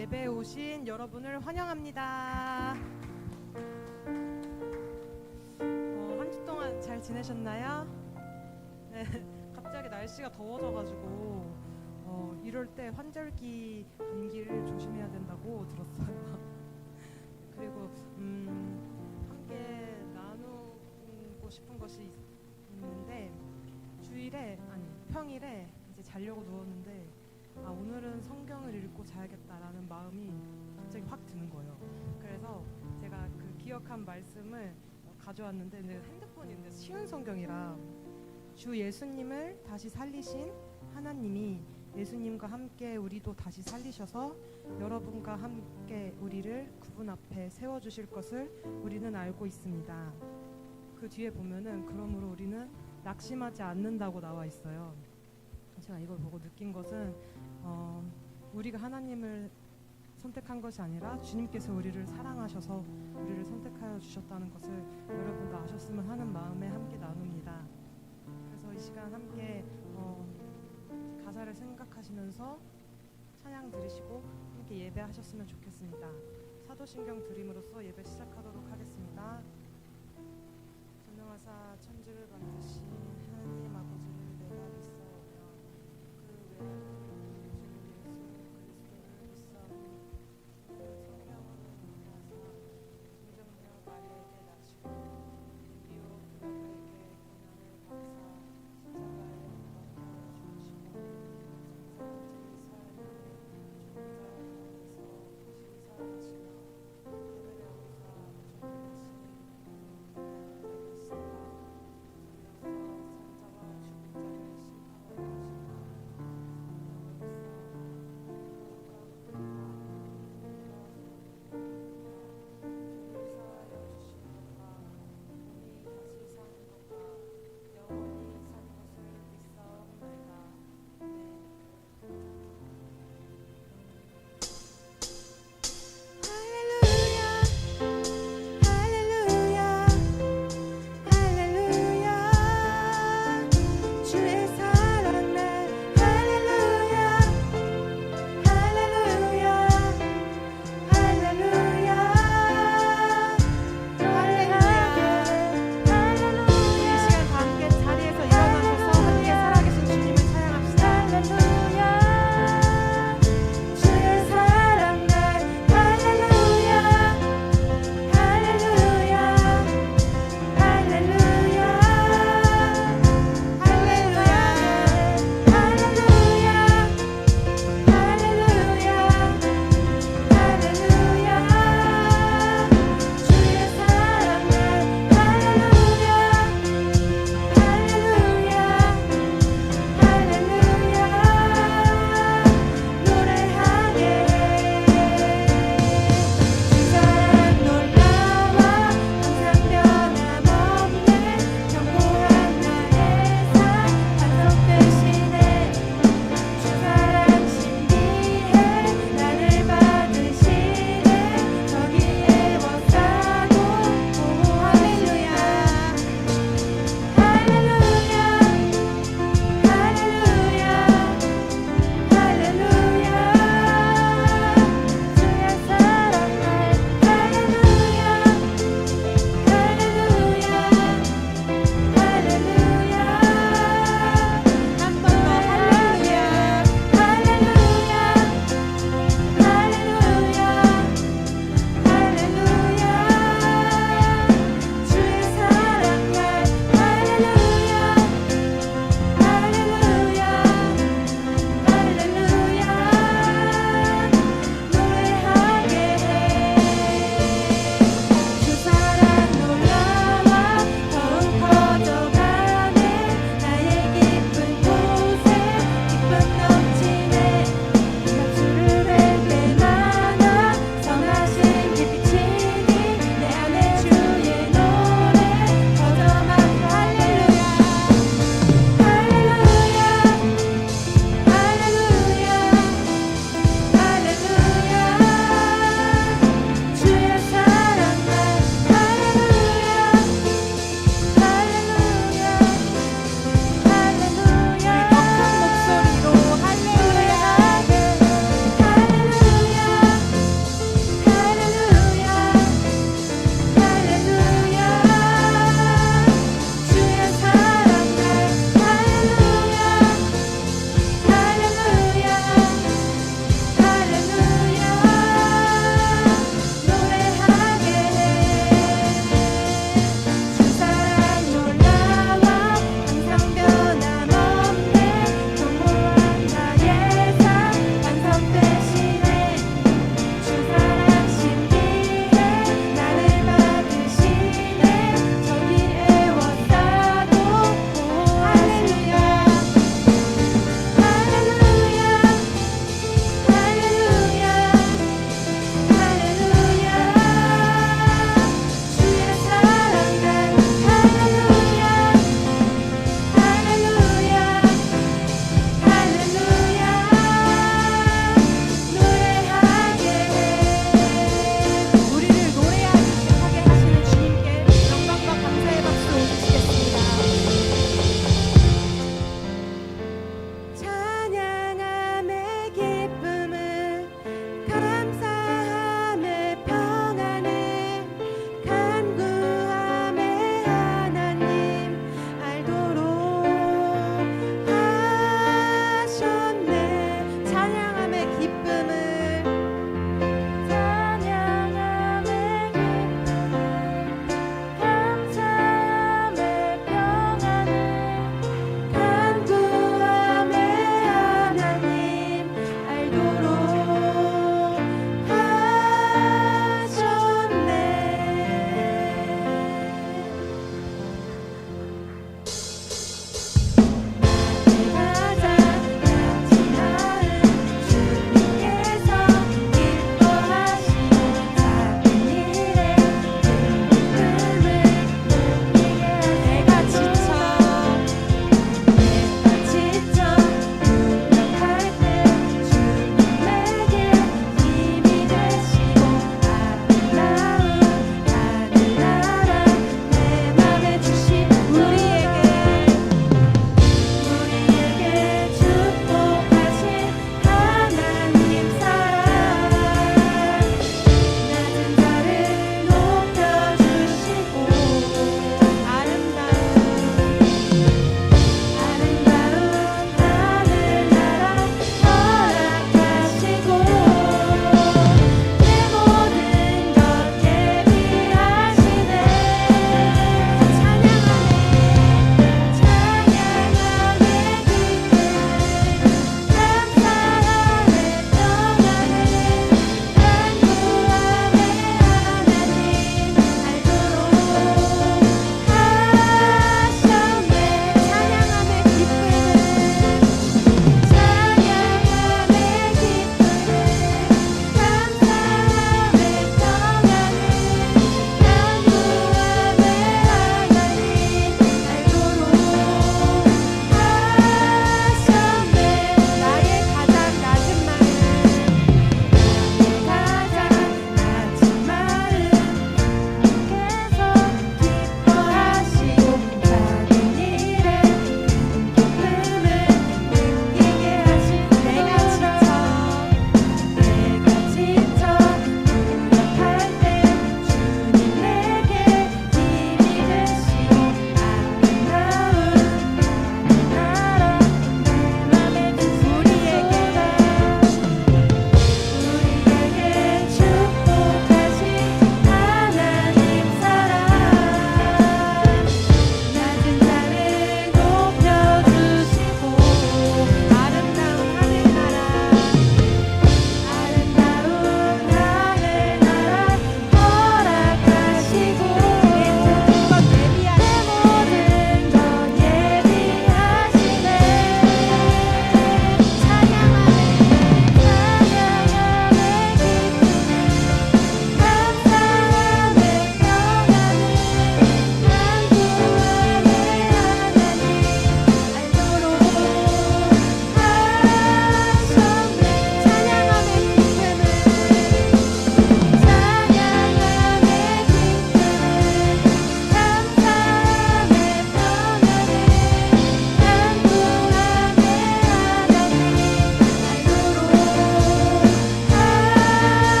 예배에 오신 여러분을 환영합니다. 한 주 동안 잘 지내셨나요? 네, 갑자기 날씨가 더워져가지고 이럴 때 환절기 감기를 조심해야 된다고 들었어요. 그리고 함께 나누고 싶은 것이 있는데 평일에 이제 자려고 누웠는데 오늘은 성경을 읽고 자야겠다라는 마음이 갑자기 확 드는 거예요. 그래서 제가 그 기억한 말씀을 가져왔는데 핸드폰인데 쉬운 성경이라 주 예수님을 다시 살리신 하나님이 예수님과 함께 우리도 다시 살리셔서 여러분과 함께 우리를 그분 앞에 세워주실 것을 우리는 알고 있습니다. 그 뒤에 보면은 그러므로 우리는 낙심하지 않는다고 나와 있어요. 제가 이걸 보고 느낀 것은 우리가 하나님을 선택한 것이 아니라 주님께서 우리를 사랑하셔서 우리를 선택하여 주셨다는 것을 여러분도 아셨으면 하는 마음에 함께 나눕니다. 그래서 이 시간 함께 가사를 생각하시면서 찬양 들으시고 함께 예배하셨으면 좋겠습니다. 사도신경 드림으로써 예배 시작하도록 하겠습니다. 전능하사 천지를 만드신 하나님 아버지를 내가 믿사오며 그 외아들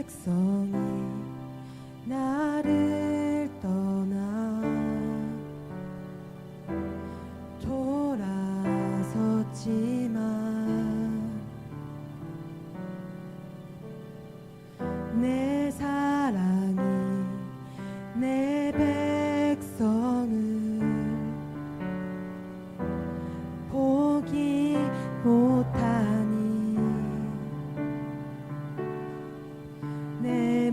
백성이 나를 떠나 돌아섰지만 내 사랑이 내 백성을 포기 못하니 내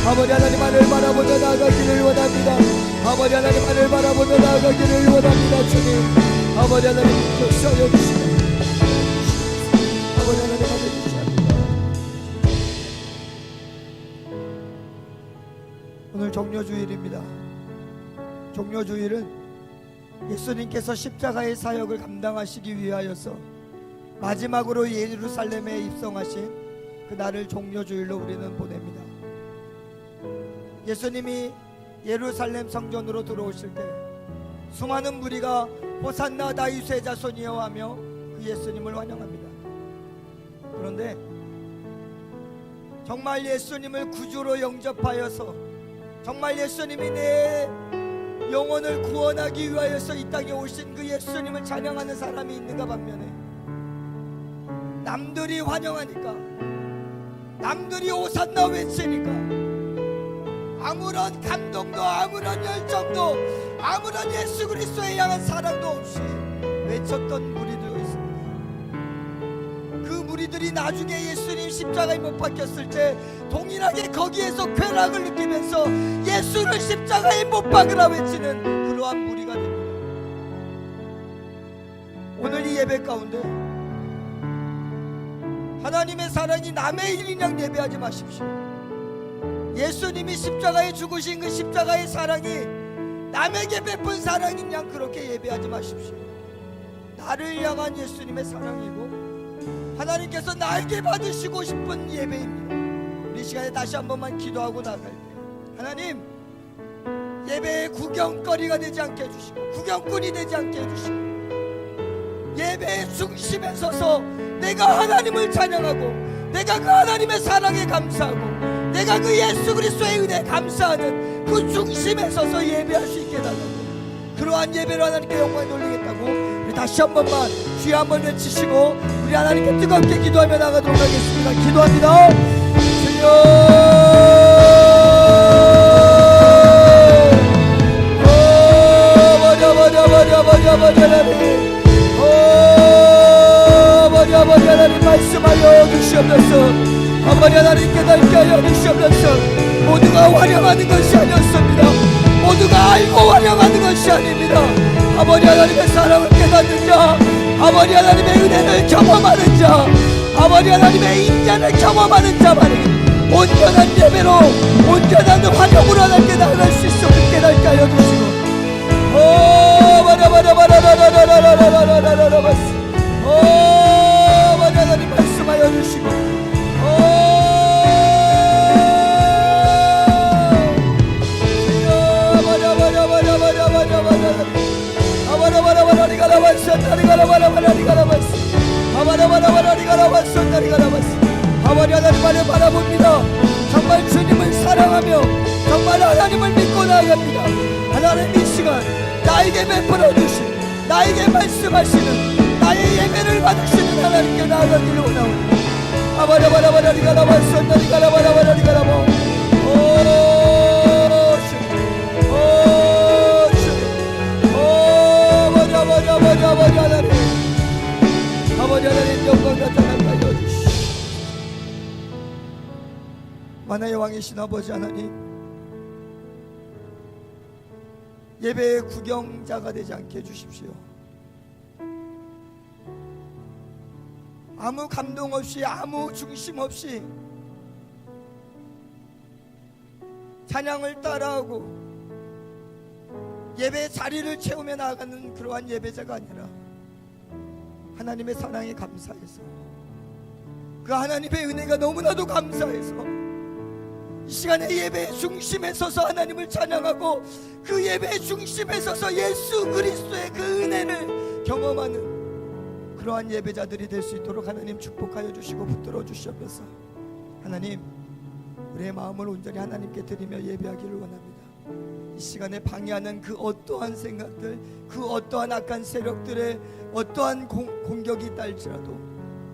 아버지 하나님만을 바라보며 나아가기를 원합니다. 아버지 하나님만을 바라보며 나아가기를 원합니다. 주님 아버지 하나님 역사하여 주시옵소서. 아버지 하나님 받아주시옵소서. 오늘 종료주일입니다. 종료주일은 예수님께서 십자가의 사역을 감당하시기 위하여서 마지막으로 예루살렘에 입성하신 그날을 종료주일로 우리는 보냅니다. 예수님이 예루살렘 성전으로 들어오실 때 수많은 무리가 호산나 다윗의 자손이여 하며 그 예수님을 환영합니다. 그런데 정말 예수님을 구주로 영접하여서 정말 예수님이 내 영혼을 구원하기 위하여서 이 땅에 오신 그 예수님을 찬양하는 사람이 있는가 반면에 남들이 환영하니까 남들이 호산나 외치니까 아무런 감동도 아무런 열정도 아무런 예수 그리스도에 향한 사랑도 없이 외쳤던 무리들도 있습니다. 그 무리들이 나중에 예수님 십자가에 못 박혔을 때 동일하게 거기에서 쾌락을 느끼면서 예수를 십자가에 못 박으라 외치는 그러한 무리가 됩니다. 오늘 이 예배 가운데 하나님의 사랑이 남의 일인 양 예배하지 마십시오. 예수님이 십자가에 죽으신 그 십자가의 사랑이 남에게 베푼 사랑인 양 그렇게 예배하지 마십시오. 나를 향한 예수님의 사랑이고 하나님께서 나에게 받으시고 싶은 예배입니다. 우리 시간에 다시 한 번만 기도하고 나갈 때 하나님 예배의 구경거리가 되지 않게 해주시고 구경꾼이 되지 않게 해주시고 예배의 중심에 서서 내가 하나님을 찬양하고 내가 그 하나님의 사랑에 감사하고 내가 그 예수 그리스도의 은혜에 감사하는 그 중심에 서서 예배할 수 있게 해달라고 그러한 예배로 하나님께 영광을 돌리겠다고 우리 다시 한 번만 주여 한번 외치시고 우리 하나님께 뜨겁게 기도하며 나가도록 하겠습니다. 기도합니다. 아버지 하나님 말씀하여 주시옵소서. 아버지 하나님 깨닫게 하여 주시옵소서. 모두가 환영하는 것이 아니었습니다. 모두가 알고 환영하는 것이 아닙니다. 아버지 하나님의 사랑을 깨닫는 자, 아버지 하나님의 은혜를 경험하는 자, 아버지 하나님의 인자를 경험하는 자만이 온전한 예배로 온전한 환영으로 하나님께 나아갈 수 있음을 깨닫게 하여 주시고 아버지 하나님 말씀하여 주시고 아버지 하나님만을 바라봅니다. 정말 주님을 사랑하며 정말 하나님을 믿고 나아갑니다. 하나님 이 시간 나에게 베풀어 주신 나에게 말씀하시는 나의 예배를 받으시는 하나님께 나아가기를 원하옵니다. 아버지 하나님 영광 나타나게 하여 주시옵소서. 만화의 왕이신 아버지 하나님 예배의 구경자가 되지 않게 해주십시오. 아무 감동 없이 아무 중심 없이 찬양을 따라하고 예배의 자리를 채우며 나아가는 그러한 예배자가 아니라 하나님의 사랑에 감사해서 그 하나님의 은혜가 너무나도 감사해서 이 시간에 예배의 중심에 서서 하나님을 찬양하고 그 예배의 중심에 서서 예수 그리스도의 그 은혜를 경험하는 그러한 예배자들이 될 수 있도록 하나님 축복하여 주시고 붙들어 주시옵소서. 하나님 우리의 마음을 온전히 하나님께 드리며 예배하기를 원합니다. 이 시간에 방해하는 그 어떠한 생각들 그 어떠한 악한 세력들의 어떠한 공격이 있다 할지라도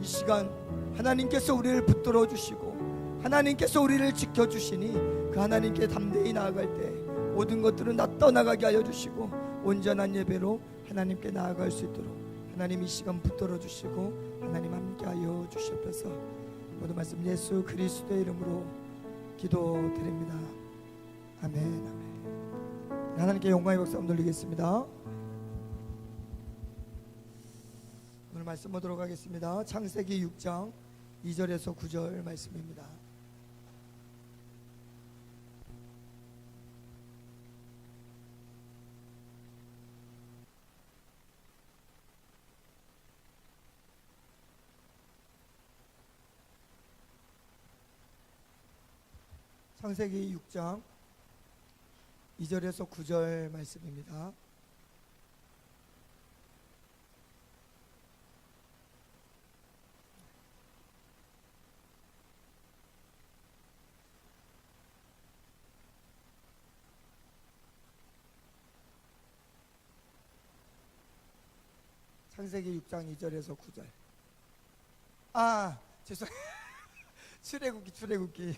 이 시간 하나님께서 우리를 붙들어 주시고 하나님께서 우리를 지켜주시니 그 하나님께 담대히 나아갈 때 모든 것들은 다 떠나가게 하여 주시고 온전한 예배로 하나님께 나아갈 수 있도록 하나님 이 시간 붙들어 주시고 하나님 함께 하여 주시옵소서. 모든 말씀 예수 그리스도의 이름으로 기도드립니다. 아멘. 아멘. 하나님께 영광의 박수 돌리겠습니다. 오늘 말씀 보도록 하겠습니다. 창세기 6장 2절에서 9절 말씀입니다. 창세기 6장 2절에서 9절 말씀입니다. 창세기 6장 2절에서 9절. 죄송해요. 출애굽기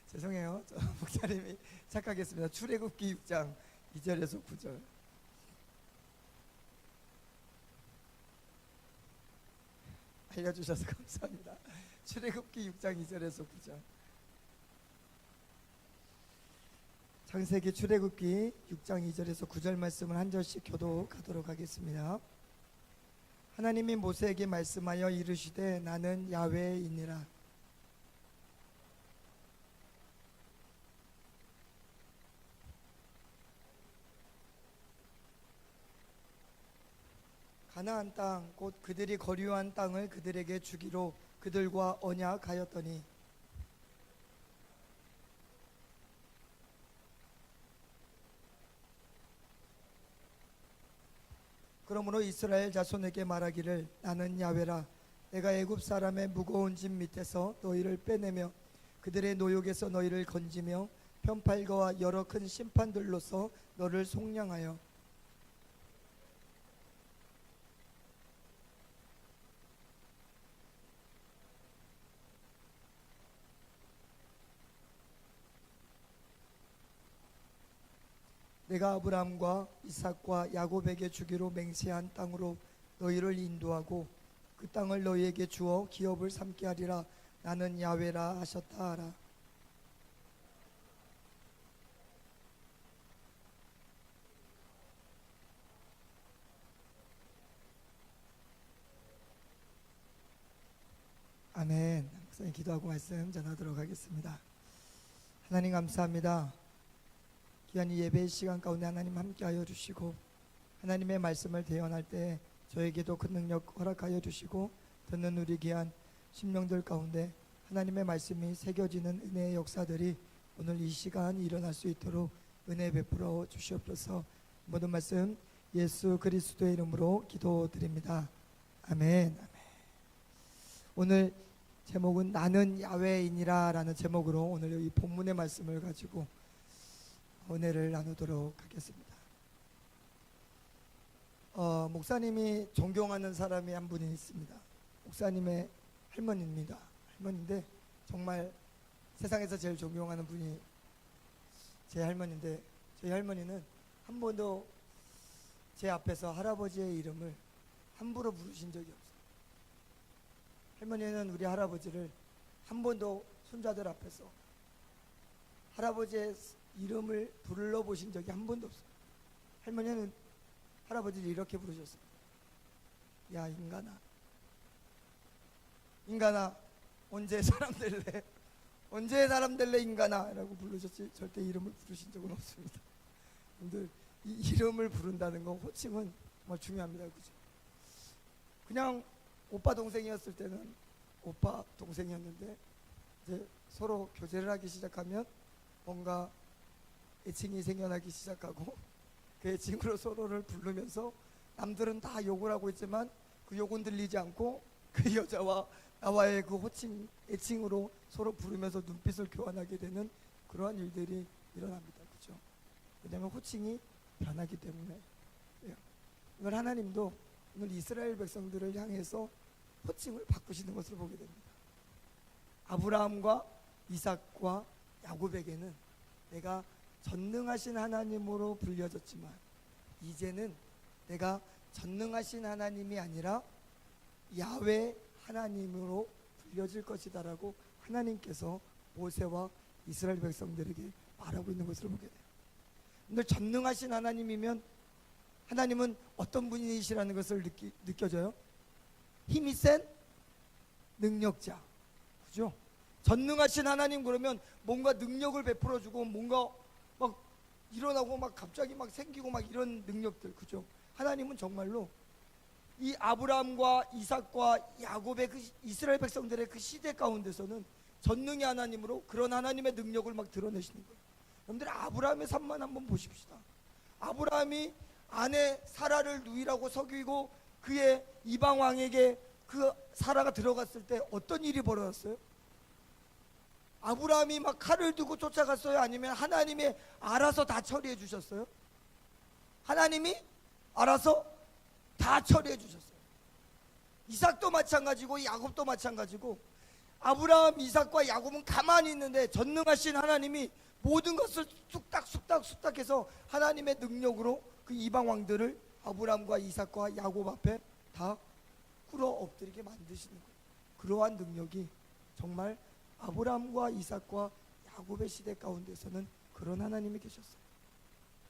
죄송해요. 저 목사님이 착각했습니다. 출애굽기 6장 2절에서 9절. 알려주셔서 감사합니다. 출애굽기 6장 2절에서 9절. 창세기 출애굽기 6장 2절에서 9절 말씀을 한 절씩 교독하도록 하겠습니다. 하나님이 모세에게 말씀하여 이르시되 나는 야훼이니라. 가나안 땅 곧 그들이 거류한 땅을 그들에게 주기로 그들과 언약하였더니 그러므로 이스라엘 자손에게 말하기를 나는 야훼라 내가 애굽 사람의 무거운 짐 밑에서 너희를 빼내며 그들의 노역에서 너희를 건지며 편팔거와 여러 큰 심판들로서 너를 속량하여 내가 아브라함과 이삭과 야곱에게 주기로 맹세한 땅으로 너희를 인도하고 그 땅을 너희에게 주어 기업을 삼게 하리라. 나는 야훼라 하셨다 하라. 아멘. 목사님 기도하고 말씀 전하도록 하겠습니다. 하나님 감사합니다. 귀한 이 예배의 시간 가운데 하나님 함께하여 주시고 하나님의 말씀을 대언할 때 저에게도 큰 능력 허락하여 주시고 듣는 우리 귀한 심령들 가운데 하나님의 말씀이 새겨지는 은혜의 역사들이 오늘 이 시간 일어날 수 있도록 은혜 베풀어 주시옵소서. 모든 말씀 예수 그리스도의 이름으로 기도드립니다. 아멘. 아멘. 오늘 제목은 나는 야훼이니라 라는 제목으로 오늘 이 본문의 말씀을 가지고 은혜를 나누도록 하겠습니다. 목사님이 존경하는 사람이 한 분이 있습니다. 목사님의 할머니입니다. 할머니인데 정말 세상에서 제일 존경하는 분이 제 할머니인데 저희 할머니는 한 번도 제 앞에서 할아버지의 이름을 함부로 부르신 적이 없어요. 할머니는 우리 할아버지를 한 번도 손자들 앞에서 할아버지의 이름을 불러보신 적이 한 번도 없어요. 할머니는 할아버지를 이렇게 부르셨어요. 야 인간아 언제 사람 될래? 언제 사람 될래 인간아? 라고 부르셨지 절대 이름을 부르신 적은 없습니다. 여러분들 이 이름을 부른다는 거 호칭은 정말 중요합니다. 그죠? 그냥 오빠 동생이었을 때는 오빠 동생이었는데 이제 서로 교제를 하기 시작하면 뭔가 애칭이 생겨나기 시작하고 그 애칭으로 서로를 부르면서 남들은 다 욕을 하고 있지만 그 욕은 들리지 않고 그 여자와 나와의 그 호칭 애칭으로 서로 부르면서 눈빛을 교환하게 되는 그러한 일들이 일어납니다. 그렇죠? 왜냐하면 호칭이 변하기 때문에. 오늘 하나님도 오늘 이스라엘 백성들을 향해서 호칭을 바꾸시는 것을 보게 됩니다. 아브라함과 이삭과 야곱에게는 내가 전능하신 하나님으로 불려졌지만 이제는 내가 전능하신 하나님이 아니라 야훼 하나님으로 불려질 것이다라고 하나님께서 모세와 이스라엘 백성들에게 말하고 있는 것을 보게 돼요. 근데 전능하신 하나님이면 하나님은 어떤 분이시라는 것을 느껴져요? 힘이 센 능력자, 그죠? 전능하신 하나님 그러면 뭔가 능력을 베풀어주고 뭔가 막 일어나고 막 갑자기 막 생기고 막 이런 능력들, 그죠? 하나님은 정말로 이 아브라함과 이삭과 야곱의 그 이스라엘 백성들의 그 시대 가운데서는 전능의 하나님으로 그런 하나님의 능력을 막 드러내시는 거예요. 여러분들 아브라함의 삶만 한번 보십시다. 아브라함이 아내 사라를 누이라고 속이고 그의 이방 왕에게 그 사라가 들어갔을 때 어떤 일이 벌어졌어요? 아브라함이 막 칼을 들고 쫓아갔어요? 아니면 하나님이 알아서 다 처리해 주셨어요? 하나님이 알아서 다 처리해 주셨어요. 이삭도 마찬가지고 야곱도 마찬가지고 아브라함, 이삭과 야곱은 가만히 있는데 전능하신 하나님이 모든 것을 쑥닥 해서 하나님의 능력으로 그 이방 왕들을 아브라함과 이삭과 야곱 앞에 다 꿇어 엎드리게 만드시는 거예요. 그러한 능력이 정말 아브라함과 이삭과 야곱의 시대 가운데서는 그런 하나님이 계셨어요.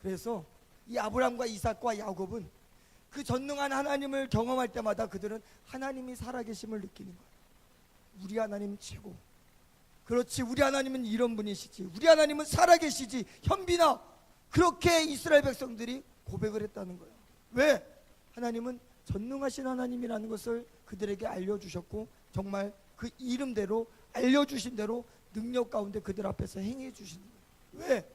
그래서 이 아브라함과 이삭과 야곱은 그 전능한 하나님을 경험할 때마다 그들은 하나님이 살아계심을 느끼는 거예요. 우리 하나님 최고. 그렇지, 우리 하나님은 이런 분이시지, 우리 하나님은 살아계시지, 현빈아, 그렇게 이스라엘 백성들이 고백을 했다는 거예요. 왜? 하나님은 전능하신 하나님이라는 것을 그들에게 알려주셨고 정말 그 이름대로 알려주신 대로 능력 가운데 그들 앞에서 행해 주시는 거예요. 왜?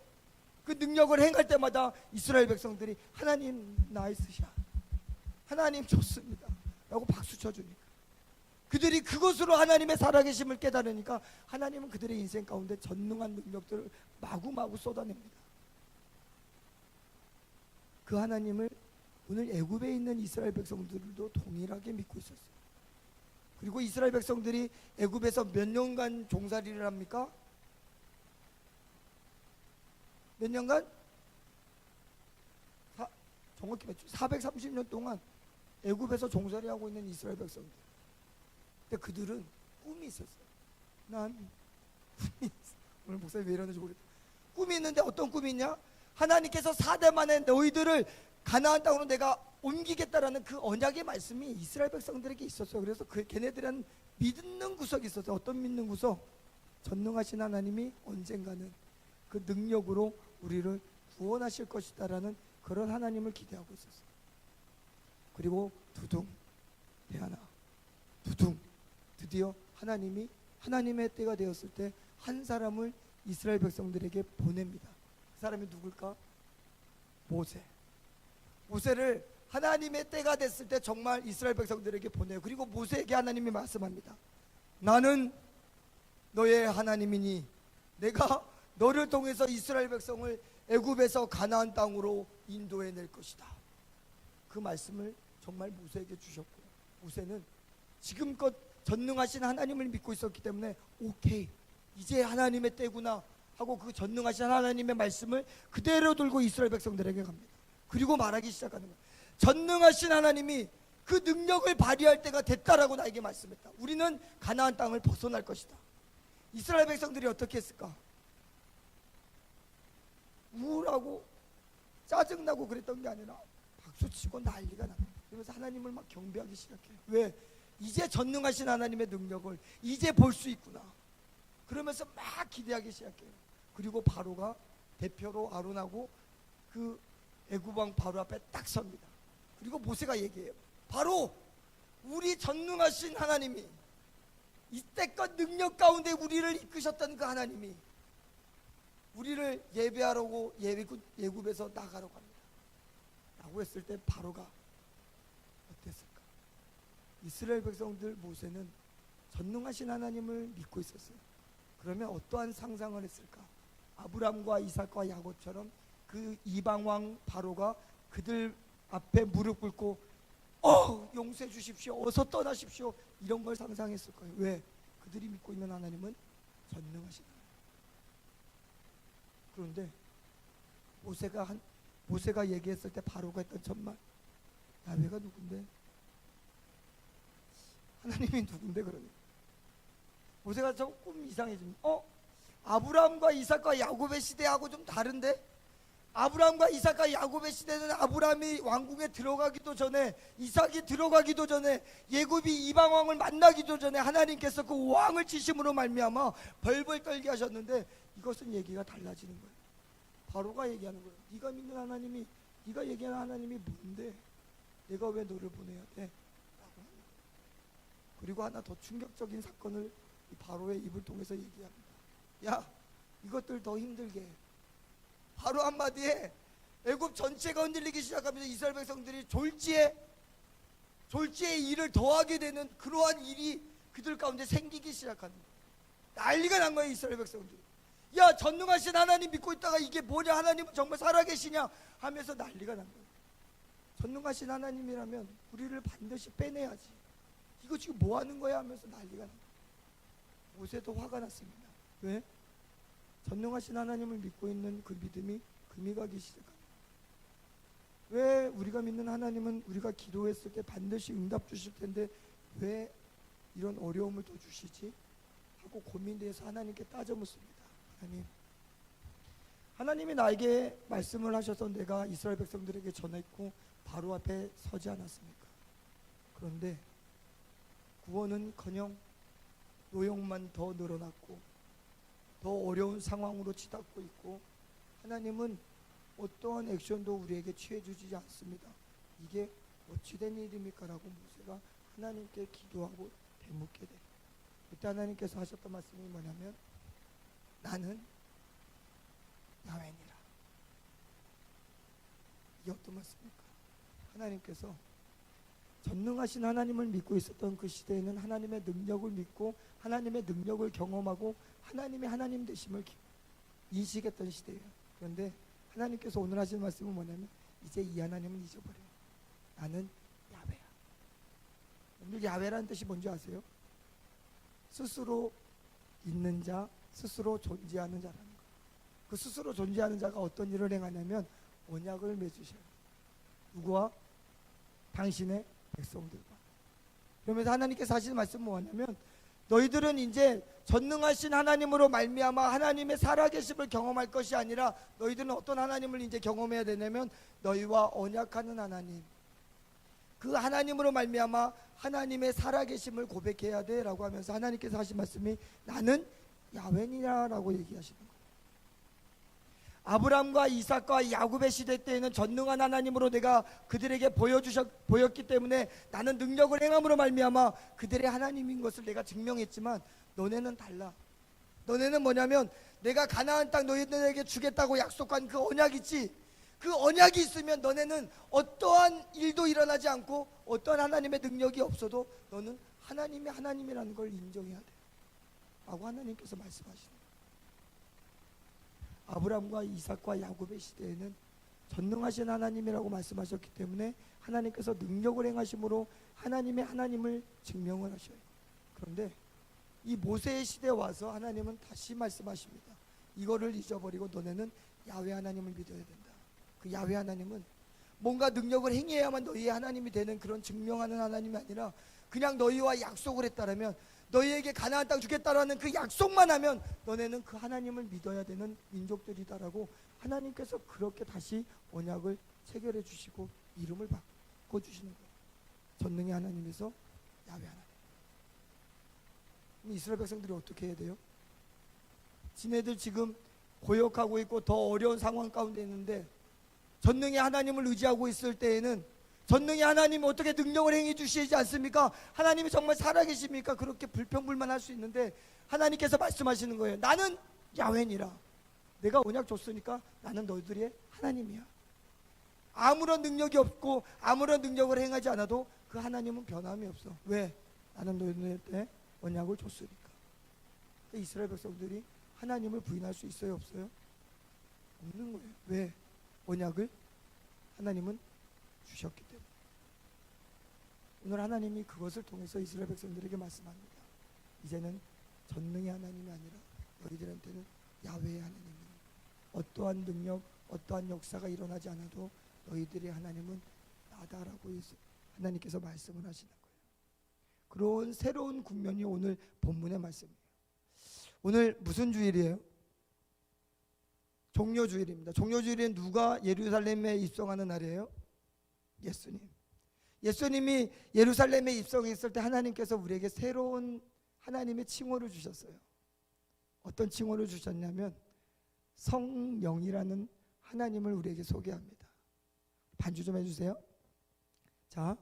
그 능력을 행할 때마다 이스라엘 백성들이 하나님 나이스샷, 하나님 좋습니다 라고 박수 쳐주니까, 그들이 그것으로 하나님의 살아계심을 깨달으니까 하나님은 그들의 인생 가운데 전능한 능력들을 마구마구 쏟아냅니다. 그 하나님을 오늘 애굽에 있는 이스라엘 백성들도 동일하게 믿고 있었어요. 그리고 이스라엘 백성들이 애굽에서 몇 년간 종살이를 합니까? 몇 년간? 정확히 몇 주? 430년 동안 애굽에서 종살이하고 있는 이스라엘 백성들. 근데 그들은 꿈이 있었어요. 난 꿈이 있어. 오늘 목사님 왜 이러는지 모르겠다. 꿈이 있는데 어떤 꿈이 있냐? 하나님께서 4대 만에 너희들을 가나안 땅으로 내가 옮기겠다라는 그 언약의 말씀이 이스라엘 백성들에게 있었어요. 그래서 걔네들은 믿는 구석이 있었어요. 어떤 믿는 구석? 전능하신 하나님이 언젠가는 그 능력으로 우리를 구원하실 것이다라는 그런 하나님을 기대하고 있었어요. 그리고 두둥 대하나 두둥 드디어 하나님이 하나님의 때가 되었을 때 한 사람을 이스라엘 백성들에게 보냅니다. 그 사람이 누굴까? 모세. 모세를 하나님의 때가 됐을 때 정말 이스라엘 백성들에게 보내요. 그리고 모세에게 하나님이 말씀합니다. 나는 너의 하나님이니 내가 너를 통해서 이스라엘 백성을 애굽에서 가나안 땅으로 인도해낼 것이다. 그 말씀을 정말 모세에게 주셨고, 모세는 지금껏 전능하신 하나님을 믿고 있었기 때문에 오케이, 이제 하나님의 때구나 하고 그 전능하신 하나님의 말씀을 그대로 들고 이스라엘 백성들에게 갑니다. 그리고 말하기 시작하는 거예요. 전능하신 하나님이 그 능력을 발휘할 때가 됐다라고 나에게 말씀했다. 우리는 가나안 땅을 벗어날 것이다. 이스라엘 백성들이 어떻게 했을까? 우울하고 짜증나고 그랬던 게 아니라 박수치고 난리가 나. 그러면서 하나님을 막 경배하기 시작해요. 왜? 이제 전능하신 하나님의 능력을 이제 볼 수 있구나. 그러면서 막 기대하기 시작해요. 그리고 바로가 대표로 아론하고 그 애굽왕 바로 앞에 딱 섭니다. 그리고 모세가 얘기해요. 바로 우리 전능하신 하나님이 이때껏 능력 가운데 우리를 이끄셨던 그 하나님이 우리를 예배하라고 예굽에서 나가라고 합니다 라고 했을 때 바로가 어땠을까? 이스라엘 백성들 모세는 전능하신 하나님을 믿고 있었어요. 그러면 어떠한 상상을 했을까? 아브람과 이삭과 야곱처럼 그 이방왕 바로가 그들 앞에 무릎 꿇고 용서해 주십시오, 어서 떠나십시오, 이런 걸 상상했을 거예요. 왜? 그들이 믿고 있는 하나님은 전능하신 하나님. 그런데 모세가 얘기했을 때 바로가 했던 첫말, 야훼가 누군데? 하나님이 누군데? 그러니 모세가 조금 이상해집니다. 아브라함과 이삭과 야곱의 시대하고 좀 다른데, 아브라함과 이삭과 야곱의 시대는 아브라함이 왕궁에 들어가기도 전에, 이삭이 들어가기도 전에, 예굽이 이방 왕을 만나기도 전에 하나님께서 그 왕을 치심으로 말미암아 벌벌 떨게 하셨는데, 이것은 얘기가 달라지는 거예요. 바로가 얘기하는 거예요. 네가 믿는 하나님이, 네가 얘기하는 하나님이 뭔데 내가 왜 너를 보내야 돼? 라고 하는 거예요. 그리고 하나 더 충격적인 사건을 이 바로의 입을 통해서 얘기합니다. 야, 이것들 더 힘들게 해. 바로 한마디에 애굽 전체가 흔들리기 시작하면서 이스라엘 백성들이 졸지에 일을 더하게 되는 그러한 일이 그들 가운데 생기기 시작하는 거예요. 난리가 난 거예요, 이스라엘 백성들이. 야, 전능하신 하나님 믿고 있다가 이게 뭐냐, 하나님은 정말 살아계시냐 하면서 난리가 난 거예요. 전능하신 하나님이라면 우리를 반드시 빼내야지, 이거 지금 뭐 하는 거야 하면서 난리가 난 거예요. 모세도 화가 났습니다. 왜? 전능하신 하나님을 믿고 있는 그 믿음이 금이 가기 시작합니다. 왜 우리가 믿는 하나님은 우리가 기도했을 때 반드시 응답 주실 텐데 왜 이런 어려움을 더 주시지? 하고 고민돼서 하나님께 따져 묻습니다. 하나님이 나에게 말씀을 하셔서 내가 이스라엘 백성들에게 전했고 바로 앞에 서지 않았습니까? 그런데 구원은커녕 노역만 더 늘어났고 더 어려운 상황으로 치닫고 있고, 하나님은 어떠한 액션도 우리에게 취해주지 않습니다. 이게 어찌 된 일입니까? 라고 모세가 하나님께 기도하고 되묻게 돼. 그때 하나님께서 하셨던 말씀이 뭐냐면, 나는 야훼니라. 이게 어떤 말씀입니까? 하나님께서 전능하신 하나님을 믿고 있었던 그 시대에는 하나님의 능력을 믿고 하나님의 능력을 경험하고 하나님의 하나님 되심을 인식했던 시대예요. 그런데 하나님께서 오늘 하시는 말씀은 뭐냐면, 이제 이 하나님은 잊어버려. 나는 야훼야. 오늘 야훼라는 뜻이 뭔지 아세요? 스스로 있는 자, 스스로 존재하는 자라는 거예요. 그 스스로 존재하는 자가 어떤 일을 행하냐면 언약을 맺으셔요. 누구와? 당신의 백성들과. 그러면서 하나님께서 하시는 말씀은 뭐냐면, 너희들은 이제 전능하신 하나님으로 말미암아 하나님의 살아계심을 경험할 것이 아니라 너희들은 어떤 하나님을 이제 경험해야 되냐면 너희와 언약하는 하나님, 그 하나님으로 말미암아 하나님의 살아계심을 고백해야 돼 라고 하면서 하나님께서 하신 말씀이 나는 야훼니라라고 얘기하시는 거예요. 아브라함과 이삭과 야곱의 시대 때에는 전능한 하나님으로 내가 그들에게 보였기 때문에 나는 능력을 행함으로 말미암아 그들의 하나님인 것을 내가 증명했지만, 너네는 달라. 너네는 뭐냐면 내가 가나안 땅 너희들에게 주겠다고 약속한 그 언약 있지, 그 언약이 있으면 너네는 어떠한 일도 일어나지 않고 어떠한 하나님의 능력이 없어도 너는 하나님의 하나님이라는 걸 인정해야 돼 라고 하나님께서 말씀하시는 거예요. 아브라함과 이삭과 야곱의 시대에는 전능하신 하나님이라고 말씀하셨기 때문에 하나님께서 능력을 행하심으로 하나님의 하나님을 증명을 하셔요. 그런데 이 모세의 시대에 와서 하나님은 다시 말씀하십니다. 이거를 잊어버리고 너네는 야훼 하나님을 믿어야 된다. 그 야훼 하나님은 뭔가 능력을 행해야만 너희의 하나님이 되는 그런 증명하는 하나님이 아니라 그냥 너희와 약속을 했다라면, 너희에게 가나안 땅 주겠다라는 그 약속만 하면 너네는 그 하나님을 믿어야 되는 민족들이다라고 하나님께서 그렇게 다시 언약을 체결해 주시고 이름을 바꿔주시는 거예요. 전능의 하나님에서 야훼 하나님. 이스라엘 백성들이 어떻게 해야 돼요? 지네들 지금 고역하고 있고 더 어려운 상황 가운데 있는데 전능의 하나님을 의지하고 있을 때에는 전능의 하나님이 어떻게 능력을 행해 주시지 않습니까? 하나님이 정말 살아계십니까? 그렇게 불평불만할 수 있는데 하나님께서 말씀하시는 거예요. 나는 야훼니라. 내가 언약 줬으니까 나는 너희들의 하나님이야. 아무런 능력이 없고 아무런 능력을 행하지 않아도 그 하나님은 변함이 없어. 왜? 나는 너희들한테 언약을 줬으니까. 이스라엘 백성들이 하나님을 부인할 수 있어요, 없어요? 없는 거예요. 왜? 언약을 하나님은 주셨기 때문에. 오늘 하나님이 그것을 통해서 이스라엘 백성들에게 말씀합니다. 이제는 전능의 하나님이 아니라 너희들한테는 야훼의 하나님이, 어떠한 능력, 어떠한 역사가 일어나지 않아도 너희들의 하나님은 나다라고 하나님께서 말씀을 하시는 거예요. 그런 새로운 국면이 오늘 본문의 말씀이에요. 오늘 무슨 주일이에요? 종료주일입니다. 종료주일은 누가 예루살렘에 입성하는 날이에요? 예수님. 예수님이 예루살렘에 입성했을 때 하나님께서 우리에게 새로운 하나님의 칭호를 주셨어요. 어떤 칭호를 주셨냐면 성령이라는 하나님을 우리에게 소개합니다. 반주 좀 해주세요. 자,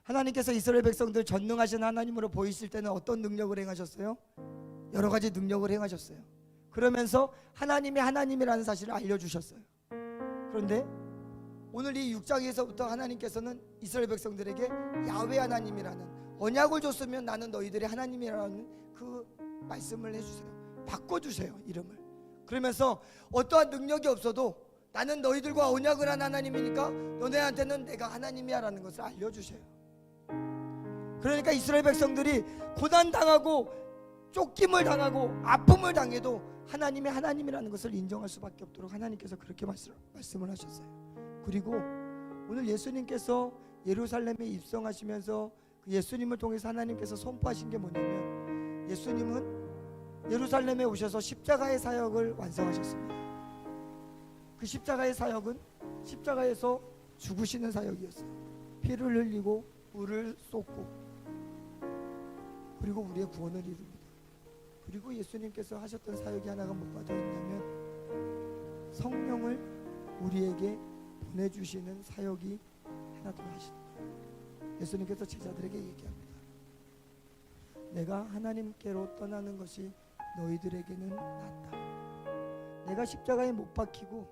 하나님께서 이스라엘 백성들 전능하신 하나님으로 보이실 때는 어떤 능력을 행하셨어요? 여러 가지 능력을 행하셨어요. 그러면서 하나님이 하나님이라는 사실을 알려주셨어요. 그런데 오늘 이 6장에서부터 하나님께서는 이스라엘 백성들에게 야훼 하나님이라는 언약을 줬으면 나는 너희들의 하나님이라는 그 말씀을 해주세요. 바꿔주세요, 이름을. 그러면서 어떠한 능력이 없어도 나는 너희들과 언약을 한 하나님이니까 너네한테는 내가 하나님이야 라는 것을 알려주세요. 그러니까 이스라엘 백성들이 고난당하고 쫓김을 당하고 아픔을 당해도 하나님의 하나님이라는 것을 인정할 수밖에 없도록 하나님께서 그렇게 말씀을 하셨어요. 그리고 오늘 예수님께서 예루살렘에 입성하시면서 그 예수님을 통해서 하나님께서 선포하신 게 뭐냐면 예수님은 예루살렘에 오셔서 십자가의 사역을 완성하셨습니다. 그 십자가의 사역은 십자가에서 죽으시는 사역이었어요. 피를 흘리고 물을 쏟고 그리고 우리의 구원을 이룹니다. 그리고 예수님께서 하셨던 사역이 하나가 뭐가 더 있냐면 성령을 우리에게 보내주시는 사역이 하나 더 하시는 거예요. 예수님께서 제자들에게 얘기합니다. 내가 하나님께로 떠나는 것이 너희들에게는 낫다. 내가 십자가에 못 박히고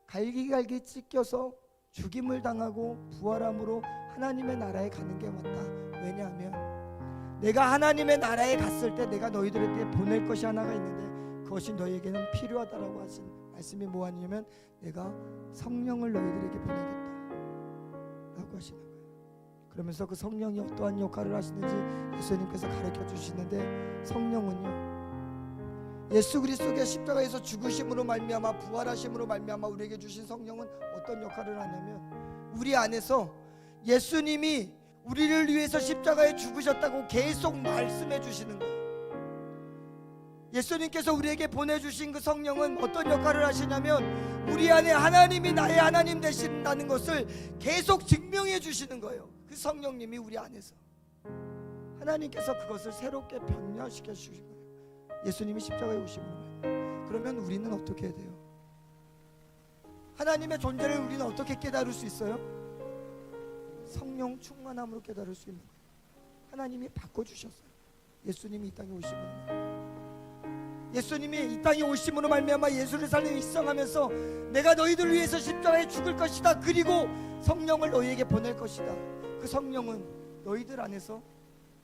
갈기갈기 찢겨서 죽임을 당하고 부활함으로 하나님의 나라에 가는 게 맞다. 왜냐하면 내가 하나님의 나라에 갔을 때 내가 너희들에게 보낼 것이 하나가 있는데 그것이 너희에게는 필요하다라고 하신 말씀이 뭐냐면 내가 성령을 너희들에게 보내겠다라고 하시는 거예요. 그러면서 그 성령이 어떠한 역할을 하시는지 예수님께서 가르쳐 주시는데 성령은요 예수 그리스도의 십자가에서 죽으심으로 말미암아 부활하심으로 말미암아 우리에게 주신 성령은 어떤 역할을 하냐면 우리 안에서 예수님이 우리를 위해서 십자가에 죽으셨다고 계속 말씀해 주시는 거예요. 예수님께서 우리에게 보내주신 그 성령은 어떤 역할을 하시냐면 우리 안에 하나님이 나의 하나님 되신다는 것을 계속 증명해 주시는 거예요. 그 성령님이 우리 안에서 하나님께서 그것을 새롭게 변화시켜 주신 거예요. 예수님이 십자가에 오심으로. 그러면 우리는 어떻게 해야 돼요? 하나님의 존재를 우리는 어떻게 깨달을 수 있어요? 성령 충만함으로 깨달을 수 있는 거예요. 하나님이 바꿔주셨어요. 예수님이 이 땅에 오심으로. 예수님이 이 땅에 오심으로 말미암아 예루살렘에 입성하면서 내가 너희들 위해서 십자가에 죽을 것이다. 그리고 성령을 너희에게 보낼 것이다. 그 성령은 너희들 안에서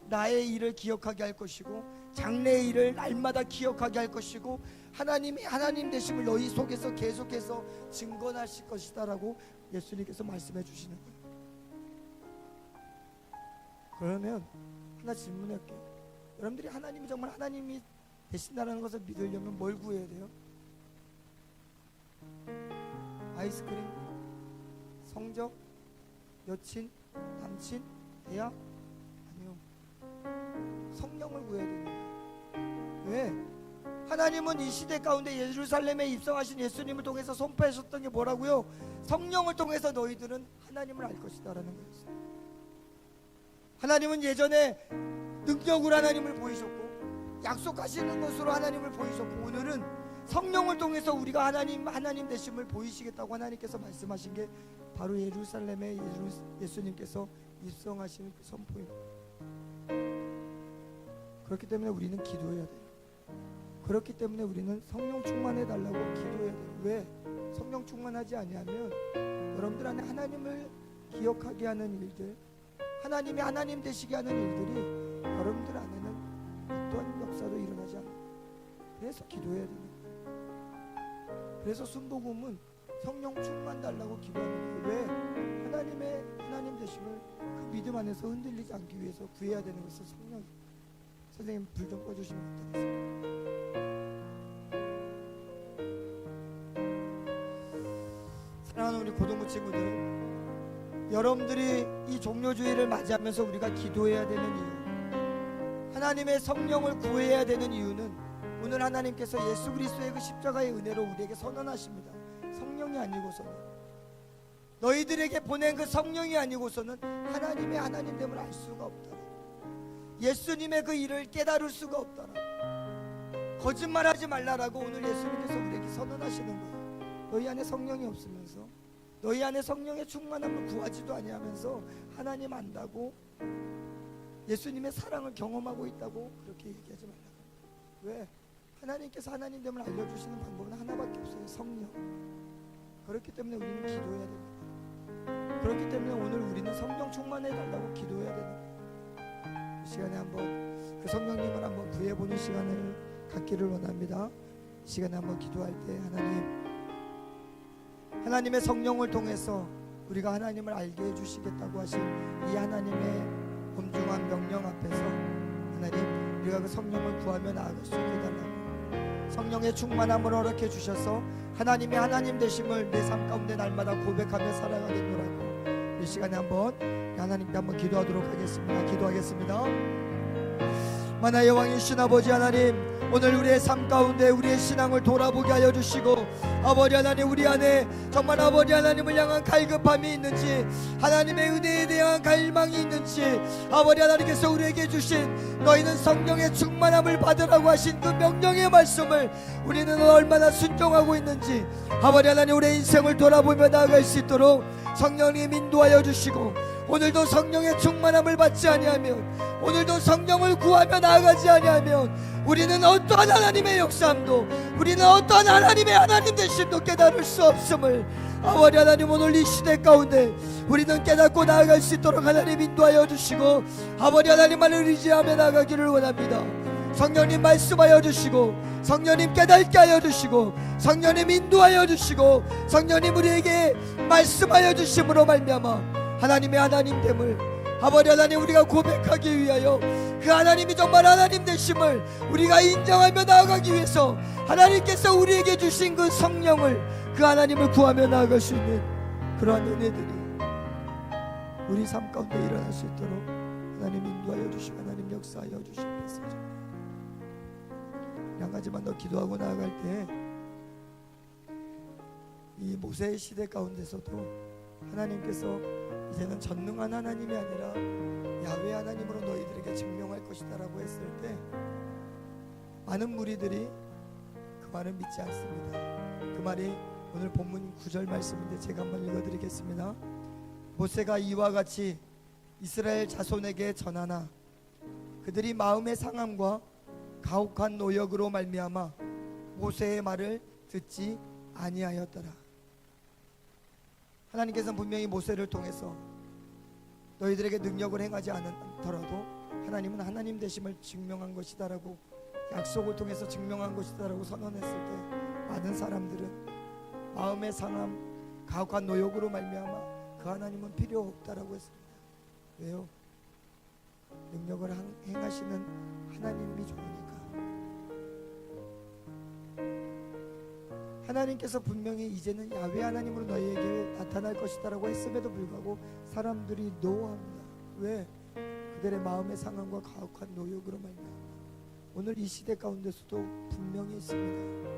나의 일을 기억하게 할 것이고 장래의 일을 날마다 기억하게 할 것이고 하나님이 하나님 되심을 너희 속에서 계속해서 증거하실 것이다 라고 예수님께서 말씀해 주시는 거예요. 그러면 하나 질문할게요. 여러분들이 하나님이 정말 하나님이 되신다는 것을 믿으려면 뭘 구해야 돼요? 아이스크림? 성적? 여친? 남친? 대학? 아니요. 성령을 구해야 되는 거예요. 왜? 하나님은 이 시대 가운데 예루살렘에 입성하신 예수님을 통해서 선포하셨던 게 뭐라고요? 성령을 통해서 너희들은 하나님을 알 것이다 라는 거였어요. 하나님은 예전에 능력으로 하나님을 보이셨고 약속하시는 것으로 하나님을 보이셨고 오늘은 성령을 통해서 우리가 하나님 되심을 보이시겠다고 하나님께서 말씀하신 게 바로 예루살렘에 예수님께서 입성하시는 그 선포입니다. 그렇기 때문에 우리는 기도해야 돼요. 그렇기 때문에 우리는 성령 충만해 달라고 기도해야 돼요. 왜? 성령 충만하지 아니하면 여러분들 안에 하나님을 기억하게 하는 일들, 하나님이 하나님 되시게 하는 일들이 여러분들 안에는 어떤 역사도 일어나지 않아요. 그래서 기도해야 됩니다. 그래서 순복음은 성령 충만 달라고 기도하는 거예요. 왜? 하나님의 하나님 되심을 그 믿음 안에서 흔들리지 않기 위해서 구해야 되는 것은 성령이에요. 선생님 불 좀 꺼주시면 어떠겠습니까? 사랑하는 우리 고등부 친구들, 여러분들이 이 종료주의를 맞이하면서 우리가 기도해야 되는 이유, 하나님의 성령을 구해야 되는 이유는 오늘 하나님께서 예수 그리스도의 그 십자가의 은혜로 우리에게 선언하십니다. 성령이 아니고서는, 너희들에게 보낸 그 성령이 아니고서는 하나님의 하나님됨을 알 수가 없다. 예수님의 그 일을 깨달을 수가 없다. 거짓말하지 말라라고 오늘 예수님께서 우리에게 선언하시는 거예요. 너희 안에 성령이 없으면서, 너희 안에 성령의 충만함을 구하지도 아니하면서 하나님 안다고, 예수님의 사랑을 경험하고 있다고 그렇게 얘기하지 말라고. 왜? 하나님께서 하나님됨을 알려주시는 방법은 하나밖에 없어요. 성령. 그렇기 때문에 우리는 기도해야 됩니다. 그렇기 때문에 오늘 우리는 성령 충만해 달라고 기도해야 되는 거예요. 이 시간에 한번 그 성령님을 한번 구해보는 시간을 갖기를 원합니다. 이 시간에 한번 기도할 때 하나님의 성령을 통해서 우리가 하나님을 알게 해주시겠다고 하신 이 하나님의 엄중한 명령 앞에서 하나님, 우리가 그 성령을 구하며 나아갈 수 있게 해달라고, 성령의 충만함을 허락해 주셔서 하나님의 하나님 되심을 내 삶 가운데 날마다 고백하며 살아가겠노라고 이 시간에 한번 하나님께 한번 기도하도록 하겠습니다. 기도하겠습니다. 만화의 왕이신 아버지 하나님, 오늘 우리의 삶 가운데 우리의 신앙을 돌아보게 하여 주시고, 아버지 하나님, 우리 안에 정말 아버지 하나님을 향한 갈급함이 있는지, 하나님의 은혜에 대한 갈망이 있는지, 아버지 하나님께서 우리에게 주신 너희는 성령의 충만함을 받으라고 하신 그 명령의 말씀을 우리는 얼마나 순종하고 있는지, 아버지 하나님, 우리의 인생을 돌아보며 나아갈 수 있도록 성령님 인도하여 주시고, 오늘도 성령의 충만함을 받지 아니하면, 오늘도 성령을 구하며 나아가지 아니하면 우리는 어떠한 하나님의 역사함도, 우리는 어떠한 하나님의 하나님 되심도 깨달을 수 없음을 아버지 하나님, 오늘 이 시대 가운데 우리는 깨닫고 나아갈 수 있도록 하나님 인도하여 주시고, 아버지 하나님만을 의지하며 나아가기를 원합니다. 성령님 말씀하여 주시고, 성령님 깨닫게 하여 주시고, 성령님 인도하여 주시고, 성령님 우리에게 말씀하여 주심으로 말미암아 하나님의 하나님됨을 아버지 하나님 우리가 고백하기 위하여, 그 하나님이 정말 하나님 되심을 우리가 인정하며 나아가기 위해서 하나님께서 우리에게 주신 그 성령을, 그 하나님을 구하며 나아갈 수 있는 그러한 은혜들이 우리 삶 가운데 일어날 수 있도록 하나님 인도하여 주시고, 하나님 역사하여 주시옵소서. 한 가지만 더 기도하고 나아갈 때, 이 모세의 시대 가운데서도 하나님께서 이제는 전능한 하나님이 아니라 야훼 하나님으로 너희들에게 증명할 것이다 라고 했을 때, 많은 무리들이 그 말을 믿지 않습니다. 그 말이 오늘 본문 9절 말씀인데 제가 한번 읽어드리겠습니다. 모세가 이와 같이 이스라엘 자손에게 전하나 그들이 마음의 상함과 가혹한 노역으로 말미암아 모세의 말을 듣지 아니하였더라. 하나님께서는 분명히 모세를 통해서 너희들에게 능력을 행하지 않더라도 하나님은 하나님 되심을 증명한 것이다 라고, 약속을 통해서 증명한 것이다 라고 선언했을 때, 많은 사람들은 마음의 상함, 가혹한 노역으로 말미암아 그 하나님은 필요 없다라고 했습니다. 왜요? 능력을 행하시는 하나님이 좋으니까. 하나님께서 분명히 이제는 야훼 하나님으로 너희에게 나타날 것이다 라고 했음에도 불구하고 사람들이 노합니다. 왜? 그들의 마음의 상함과 가혹한 노역으로 말미암아. 오늘 이 시대 가운데서도 분명히 있습니다.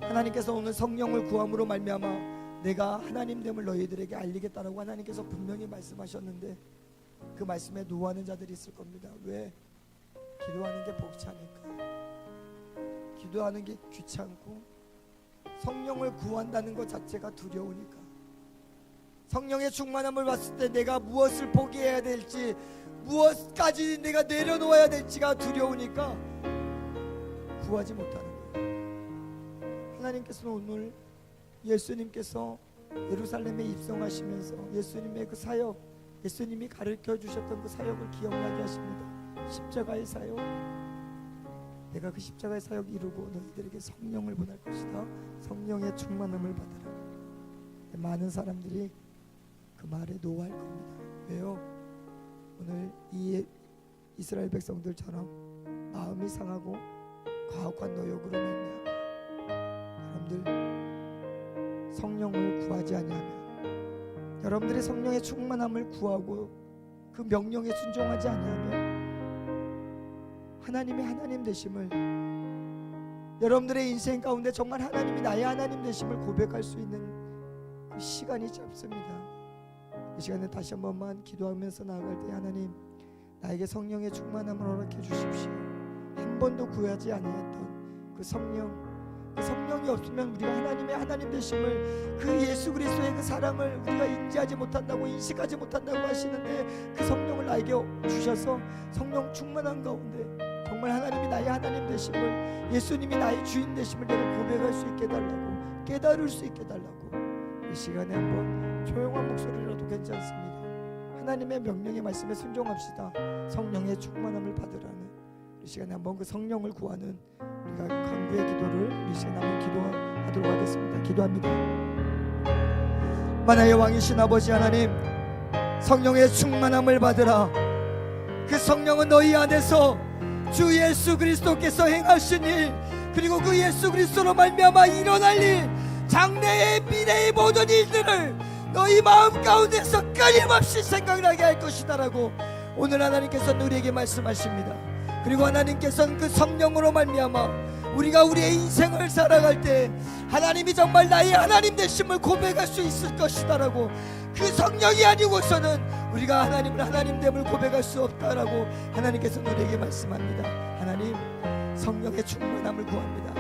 하나님께서 오늘 성령을 구함으로 말미암아 내가 하나님됨을 너희들에게 알리겠다라고 하나님께서 분명히 말씀하셨는데, 그 말씀에 노하는 자들이 있을 겁니다. 왜? 기도하는 게 벅차니까, 기도하는 게 귀찮고, 성령을 구한다는 것 자체가 두려우니까, 성령의 충만함을 봤을 때 내가 무엇을 포기해야 될지, 무엇까지 내가 내려놓아야 될지가 두려우니까 구하지 못하는 거예요. 하나님께서는 오늘 예수님께서 예루살렘에 입성하시면서 예수님의 그 사역, 예수님이 가르쳐 주셨던 그 사역을 기억나게 하십니다. 십자가의 사역, 내가 그 십자가의 사역 이루고 너희들에게 성령을 보낼 것이다. 성령의 충만함을 받으라. 많은 사람들이 그 말에 노할 겁니다. 왜요? 오늘 이 이스라엘 백성들처럼 마음이 상하고 가혹한 노역으로 말미암아 여러분들 성령을 구하지 아니하면, 여러분들의 성령의 충만함을 구하고 그 명령에 순종하지 아니하면 하나님의 하나님 되심을 여러분들의 인생 가운데 정말 하나님이 나의 하나님 되심을 고백할 수 있는 그 시간이 짧습니다. 이 시간에 다시 한 번만 기도하면서 나아갈 때 하나님 나에게 성령의 충만함을 허락해 주십시오. 한 번도 구하지 아니했던 그 성령이 없으면 우리가 하나님의 하나님 되심을 그 예수 그리스도의 그 사랑을 우리가 인지하지 못한다고 인식하지 못한다고 하시는데 그 성령을 나에게 주셔서 성령 충만한 가운데 정말 하나님이 나의 하나님 되심을 예수님이 나의 주인 되심을 내가 고백할 수 있게 달라고 깨달을 수 있게 달라고 이 시간에 한번 조용한 목소리라도 괜찮습니다. 하나님의 명령의 말씀에 순종합시다. 성령의 충만함을 받으라는 이 시간에 한번 그 성령을 구하는 우리가 간구의 기도를 이 시간에 한번 기도하도록 하겠습니다. 기도합니다. 만화의 왕이신 아버지 하나님, 성령의 충만함을 받으라. 그 성령은 너희 안에서 주 예수 그리스도께서 행하신 일, 그리고 그 예수 그리스도로 말미암아 일어날 일, 장래의 미래의 모든 일들을 너희 마음 가운데서 끊임없이 생각나게 할 것이다라고 오늘 하나님께서는 우리에게 말씀하십니다. 그리고 하나님께서는 그 성령으로 말미암아 우리가 우리의 인생을 살아갈 때 하나님이 정말 나의 하나님 되심을 고백할 수 있을 것이다라고, 그 성령이 아니고서는 우리가 하나님을 하나님됨을 고백할 수 없다라고 하나님께서는 우리에게 말씀합니다. 하나님, 성령의 충만함을 구합니다.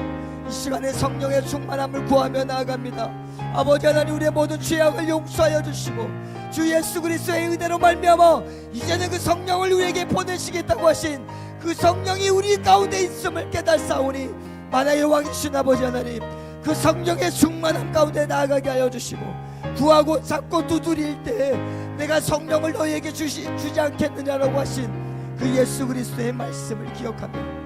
이 시간에 성령의 충만함을 구하며 나아갑니다. 아버지 하나님, 우리의 모든 죄악을 용서하여 주시고 주 예수 그리스도의 은혜로 말미암아 이제는 그 성령을 우리에게 보내시겠다고 하신 그 성령이 우리 가운데 있음을 깨달사오니 만화의 왕이신 아버지 하나님, 그 성령의 충만함 가운데 나아가게 하여 주시고 구하고 찾고 두드릴 때 내가 성령을 너희에게 주지 않겠느냐라고 하신 그 예수 그리스도의 말씀을 기억하며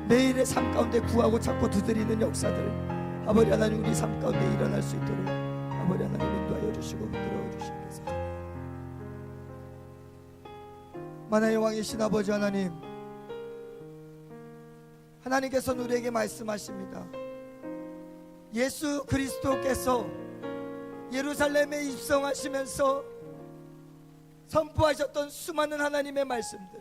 매일의 삶 가운데 구하고 찾고 두드리는 역사들 아버지 하나님 우리 삶 가운데 일어날 수 있도록 아버지 하나님 인도하여 주시고 붙들어 주시옵소서. 만화의 왕이신 아버지 하나님, 하나님께서는 우리에게 말씀하십니다. 예수 그리스도께서 예루살렘에 입성하시면서 선포하셨던 수많은 하나님의 말씀들,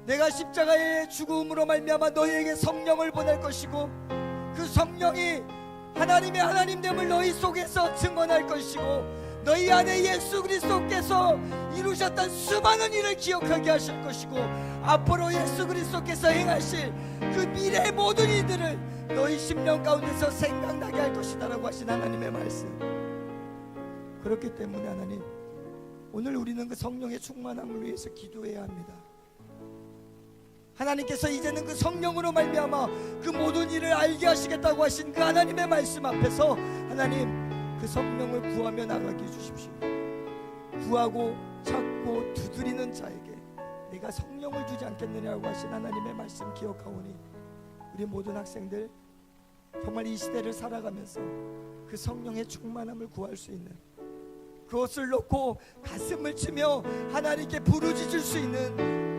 내가 십자가의 죽음으로 말미암아 너희에게 성령을 보낼 것이고 그 성령이 하나님의 하나님됨을 너희 속에서 증언할 것이고 너희 안에 예수 그리스도께서 이루셨던 수많은 일을 기억하게 하실 것이고 앞으로 예수 그리스도께서 행하실 그 미래의 모든 일들을 너희 심령 가운데서 생각나게 할 것이다라고 하신 하나님의 말씀. 그렇기 때문에 하나님, 오늘 우리는 그 성령의 충만함을 위해서 기도해야 합니다. 하나님께서 이제는 그 성령으로 말미암아 그 모든 일을 알게 하시겠다고 하신 그 하나님의 말씀 앞에서 하나님, 그 성령을 구하며 나가게 해주십시오. 구하고 찾고 두드리는 자에게 내가 성령을 주지 않겠느냐고 하신 하나님의 말씀 기억하오니 우리 모든 학생들 정말 이 시대를 살아가면서 그 성령의 충만함을 구할 수 있는, 그것을 놓고 가슴을 치며 하나님께 부르짖을 수 있는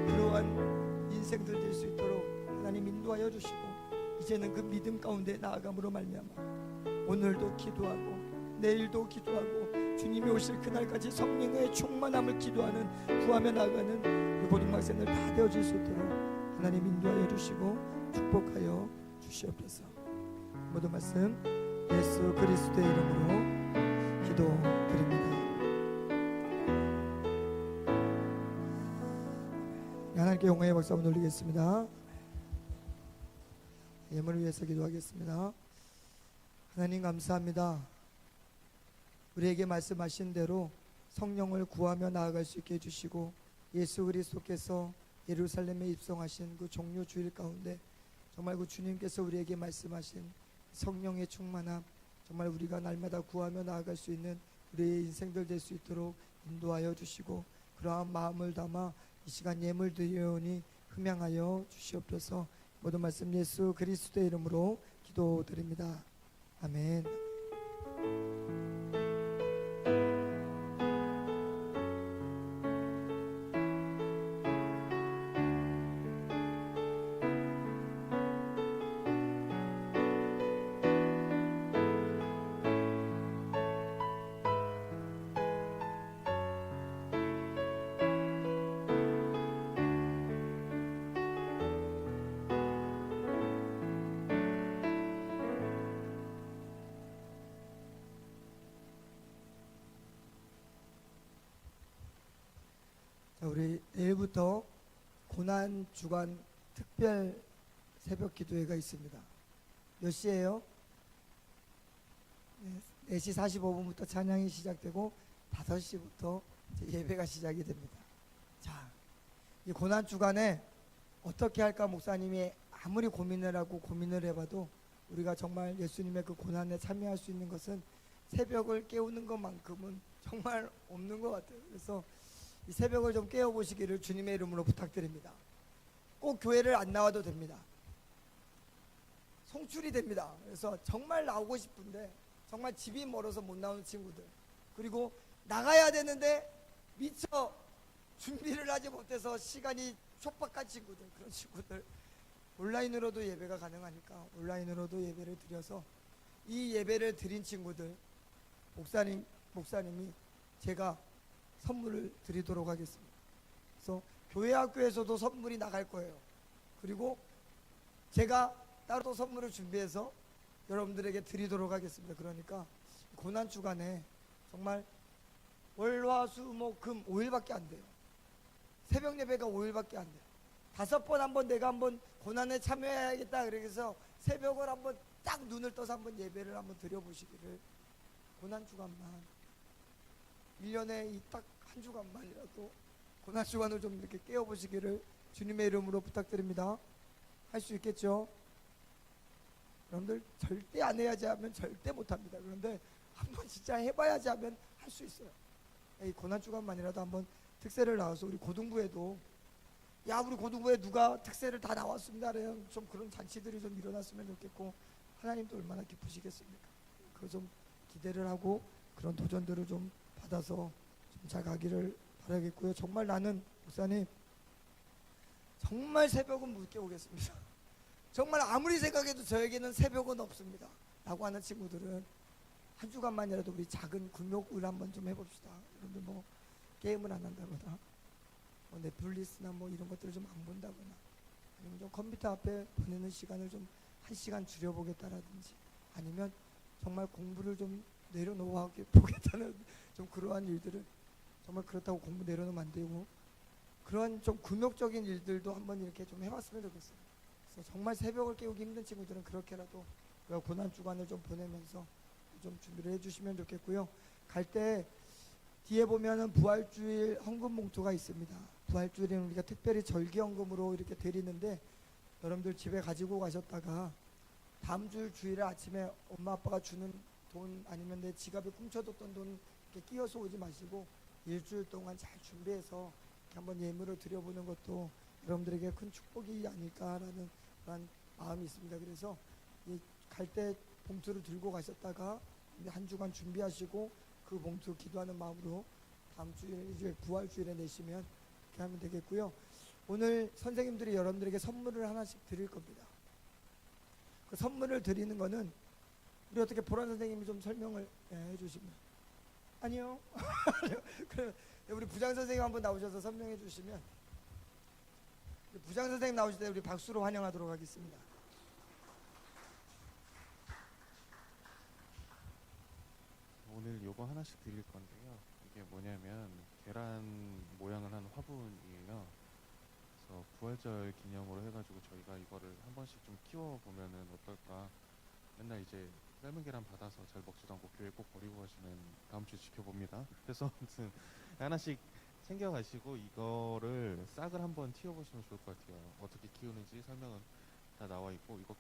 그러한 인생들 될 수 있도록 하나님 인도하여 주시고 이제는 그 믿음 가운데 나아감으로 말미암아 오늘도 기도하고 내일도 기도하고 주님이 오실 그날까지 성령의 충만함을 기도하는 구하며 나가는 우리 모든 학생들 다 되어질 수 있도록 하나님 인도하여 주시고 축복하여 주시옵소서. 모든 말씀 예수 그리스도의 이름으로 기도드립니다. 하나님께 영광의 박수 한번 올리겠습니다. 예물을 위해서 기도하겠습니다. 하나님 감사합니다. 우리에게 말씀하신 대로 성령을 구하며 나아갈 수 있게 해주시고 예수 그리스도께서 예루살렘에 입성하신 그 종료 주일 가운데 정말 그 주님께서 우리에게 말씀하신 성령의 충만함, 정말 우리가 날마다 구하며 나아갈 수 있는 우리의 인생들 될 수 있도록 인도하여 주시고 그러한 마음을 담아 이 시간 예물 드리오니 흠양하여 주시옵소서. 모든 말씀 예수 그리스도의 이름으로 기도드립니다. 아멘. 자, 우리 내일부터 고난 주간 특별 새벽 기도회가 있습니다. 몇 시예요? 4시 45분부터 찬양이 시작되고 5시부터 예배가 시작이 됩니다. 자, 이 고난 주간에 어떻게 할까 목사님이 아무리 고민을 하고 고민을 해봐도 우리가 정말 예수님의 그 고난에 참여할 수 있는 것은 새벽을 깨우는 것만큼은 정말 없는 것 같아요. 그래서 이 새벽을 좀 깨워보시기를 주님의 이름으로 부탁드립니다. 꼭 교회를 안 나와도 됩니다. 송출이 됩니다. 그래서 정말 나오고 싶은데 정말 집이 멀어서 못 나오는 친구들, 그리고 나가야 되는데 미처 준비를 하지 못해서 시간이 촉박한 친구들, 그런 친구들 온라인으로도 예배가 가능하니까 온라인으로도 예배를 드려서 이 예배를 드린 친구들 목사님이 제가 선물을 드리도록 하겠습니다. 그래서 교회 학교에서도 선물이 나갈 거예요. 그리고 제가 따로 선물을 준비해서 여러분들에게 드리도록 하겠습니다. 그러니까 고난 주간에 정말 월, 화, 수, 목, 금 5일밖에 안 돼요. 새벽 예배가 5일밖에 안 돼요. 5번 한번 내가 한번 고난에 참여해야겠다 그래서 새벽을 한번 딱 눈을 떠서 한번 예배를 한번 드려보시기를, 고난 주간만 1년에 이 딱 한 주간만이라도 고난 주간을 좀 이렇게 깨워보시기를 주님의 이름으로 부탁드립니다. 할 수 있겠죠? 여러분들 절대 안 해야지 하면 절대 못합니다. 그런데 한번 진짜 해봐야지 하면 할 수 있어요. 이 고난 주간만이라도 한번 특세를 나와서 우리 고등부에도, 야 우리 고등부에 누가 특세를 다 나왔습니다, 좀 그런 잔치들이 좀 일어났으면 좋겠고, 하나님도 얼마나 기쁘시겠습니까? 그거 좀 기대를 하고 그런 도전들을 좀 받아서 좀 잘 가기를 바라겠고요. 정말 나는 목사님 정말 새벽은 못 깨우겠습니다. 정말 아무리 생각해도 저에게는 새벽은 없습니다 라고 하는 친구들은 한 주간만이라도 우리 작은 금욕을 한번 좀 해봅시다. 여러분들 뭐 게임을 안 한다거나 뭐 넷플릭스나 뭐 이런 것들을 좀 안 본다거나, 아니면 좀 컴퓨터 앞에 보내는 시간을 좀 1시간 줄여보겠다라든지, 아니면 정말 공부를 좀 내려놓아 보겠다는 좀 그러한 일들을, 정말 그렇다고 공부 내려놓으면 안 되고 그런 좀 금욕적인 일들도 한번 이렇게 좀 해봤으면 좋겠어요. 그래서 정말 새벽을 깨우기 힘든 친구들은 그렇게라도 고난 주간을 좀 보내면서 좀 준비를 해주시면 좋겠고요. 갈 때 뒤에 보면은 부활주일 헌금 봉투가 있습니다. 부활주일에는 우리가 특별히 절기헌금으로 이렇게 드리는데, 여러분들 집에 가지고 가셨다가 다음 주 주일에 아침에 엄마 아빠가 주는 돈, 아니면 내 지갑에 훔쳐뒀던 돈 이렇게 끼워서 오지 마시고 일주일 동안 잘 준비해서 이렇게 한번 예물을 드려보는 것도 여러분들에게 큰 축복이 아닐까라는 그런 마음이 있습니다. 그래서 갈 때 봉투를 들고 가셨다가 한 주간 준비하시고 그 봉투 기도하는 마음으로 다음 주일 이제 부활주일에 내시면 그렇게 하면 되겠고요. 오늘 선생님들이 여러분들에게 선물을 하나씩 드릴 겁니다. 그 선물을 드리는 거는 우리 어떻게 보란 선생님이 좀 설명을 해주시면. 아니요. 그럼 우리 부장 선생님 한번 나오셔서 설명해 주시면, 부장 선생님 나오실 때 우리 박수로 환영하도록 하겠습니다. 오늘 요거 하나씩 드릴 건데요. 이게 뭐냐면 계란 모양을 한 화분이에요. 그래서 부활절 기념으로 해가지고 저희가 이거를 한 번씩 좀 키워보면은 어떨까. 맨날 이제 삶은 계란 받아서 잘 먹지도 않고 교회 꼭 버리고 가시는, 다음 주에 지켜봅니다. 그래서 아무튼 하나씩 챙겨가시고 이거를 싹을 한번 틔워보시면 좋을 것 같아요. 어떻게 키우는지 설명은 다 나와 있고, 이거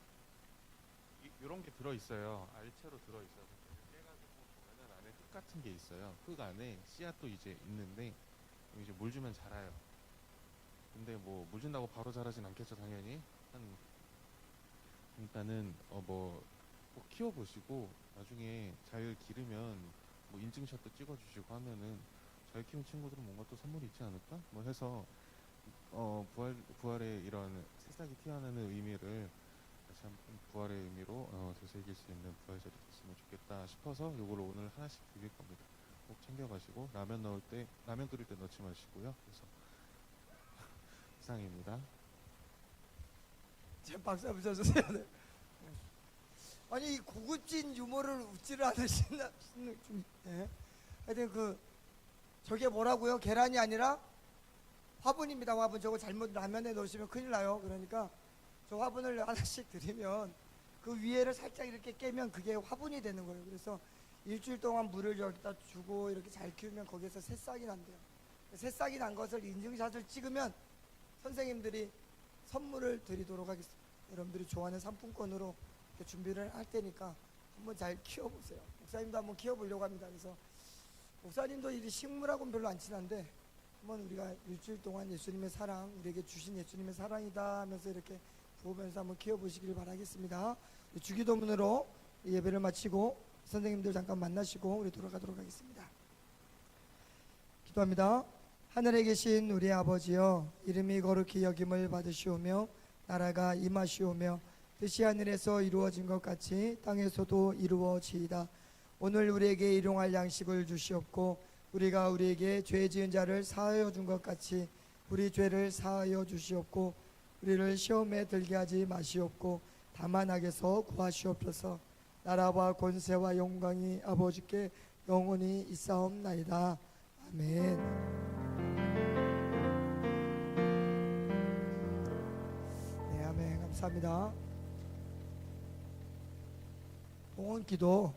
이런 게 들어있어요. 알채로 들어있어요. 깨가지고 보면은 안에 흙 같은 게 있어요. 흙 안에 씨앗도 이제 있는데 이제 물 주면 자라요. 근데 뭐 물 준다고 바로 자라진 않겠죠, 당연히. 일단은 뭐 꼭 키워보시고 나중에 잘 기르면 뭐 인증샷도 찍어주시고 하면은 잘 키운 친구들은 뭔가 또 선물이 있지 않을까? 뭐 해서 부활의 이런 새싹이 피어나는 의미를 다시 한번 부활의 의미로 되새길 수 있는 부활절이 됐으면 좋겠다 싶어서 요거를 오늘 하나씩 드릴 겁니다. 꼭 챙겨가시고 라면 넣을 때, 라면 끓일 때 넣지 마시고요. 그래서 이상입니다. 제 박수 한번 쳐주세요. 네. 아니 이 고급진 유머를 웃지를 않으시나 좀, 예. 하여튼 저게 뭐라고요? 계란이 아니라 화분입니다. 화분 저거 잘못 라면에 넣으시면 큰일 나요. 그러니까 저 화분을 하나씩 드리면 그 위에를 살짝 이렇게 깨면 그게 화분이 되는 거예요. 그래서 일주일 동안 물을 여기다 주고 이렇게 잘 키우면 거기에서 새싹이 난대요. 새싹이 난 것을 인증샷을 찍으면 선생님들이 선물을 드리도록 하겠습니다. 여러분들이 좋아하는 상품권으로 이렇게 준비를 할 테니까 한번 잘 키워보세요. 목사님도 한번 키워보려고 합니다. 그래서 목사님도 이 식물하고는 별로 안 친한데 한번 우리가 일주일 동안 예수님의 사랑, 우리에게 주신 예수님의 사랑이다 하면서 이렇게 부으면서 한번 키워보시길 바라겠습니다. 주기도문으로 예배를 마치고 선생님들 잠깐 만나시고 우리 돌아가도록 하겠습니다. 기도합니다. 하늘에 계신 우리 아버지여, 이름이 거룩히 여김을 받으시오며 나라가 임하시오며 뜻이 하늘에서 이루어진 것 같이 땅에서도 이루어지이다. 오늘 우리에게 일용할 양식을 주시옵고 우리가 우리에게 죄 지은 자를 사하여 준 것 같이 우리 죄를 사하여 주시옵고 우리를 시험에 들게 하지 마시옵고 다만 악에서 구하시옵소서. 나라와 권세와 영광이 아버지께 영원히 있사옵나이다. 아멘. 네, 아멘. 감사합니다. 봉헌기도